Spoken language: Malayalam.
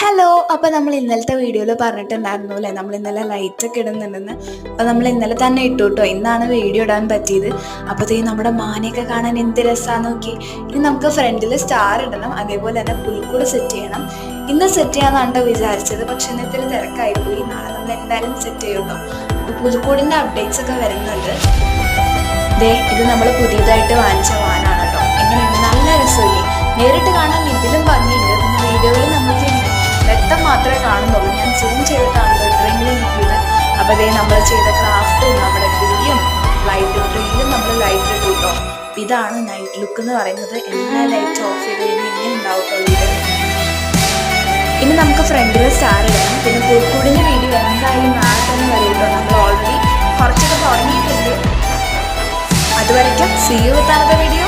ഹലോ, അപ്പോൾ നമ്മൾ ഇന്നലത്തെ വീഡിയോയിൽ പറഞ്ഞിട്ടുണ്ടായിരുന്നു അല്ലേ, നമ്മൾ ഇന്നലെ ലൈറ്റൊക്കെ ഇടുന്നുണ്ടെന്ന്. അപ്പോൾ നമ്മൾ ഇന്നലെ തന്നെ ഇട്ടു കേട്ടോ. ഇന്നാണ് വീഡിയോ ഇടാൻ പറ്റിയത്. അപ്പോഴത്തേക്കും നമ്മുടെ മാനയൊക്കെ കാണാൻ എന്ത് രസമാണെന്ന് നോക്കി. ഇനി നമുക്ക് ഫ്രണ്ടിൽ സ്റ്റാർ ഇടണം, അതേപോലെ തന്നെ പുൽക്കൂട് സെറ്റ് ചെയ്യണം. ഇന്ന് സെറ്റ് ചെയ്യാന്നാണ് വിചാരിച്ചത്, പക്ഷെ ഇന്നത്തെ തിരക്കായിപ്പോയി. നാളെ നമ്മൾ എന്തായാലും സെറ്റ് ചെയ്യും കേട്ടോ. അപ്പോൾ പുൽക്കൂടിൻ്റെ അപ്ഡേറ്റ്സ് ഒക്കെ വരുന്നുണ്ട്. ഇത് നമ്മൾ പുതിയതായിട്ട് വാങ്ങിച്ച വാനാണ് കേട്ടോ. എങ്ങനെയുണ്ട്? നല്ല രസമില്ലേ? നേരിട്ട് കാണാൻ ഇതിലും ഭംഗിയുണ്ട്. പിന്നെ വീഡിയോയിൽ നമുക്ക് വെട്ടം മാത്രമേ കാണുന്നുള്ളൂ. ഞാൻ സൂം ചെയ്തിട്ടാണല്ലോ ഡ്രില്ലിൽ കിട്ടിയത്. അപ്പോൾ നമ്മൾ ചെയ്ത ക്രാഫ്റ്റും നമ്മുടെ ട്രീയും ട്രീയിലും നമ്മൾ ലൈറ്റ് ഇട്ടു കേട്ടോ. ഇതാണ് നൈറ്റ് ലുക്ക് എന്ന് പറയുന്നത്. എല്ലാ ലൈറ്റും ഓഫ് ചെയ്ത് കഴിഞ്ഞാൽ ഇങ്ങനെ ഉണ്ടാവത്തുള്ളൂ ഇത്. ഇനി നമുക്ക് ഫ്രണ്ടിൽ സ്റ്റാർ ഇടണം. പിന്നെ പുൽക്കൂടിൻ്റെ വീഡിയോ എന്തായാലും നാളെ തന്നെ വരും കേട്ടോ. നമ്മൾ ഓൾറെഡി കുറച്ചൊക്കെ തുടങ്ങിയിട്ടുണ്ട്. അതുവരയ്ക്കും see you with another video.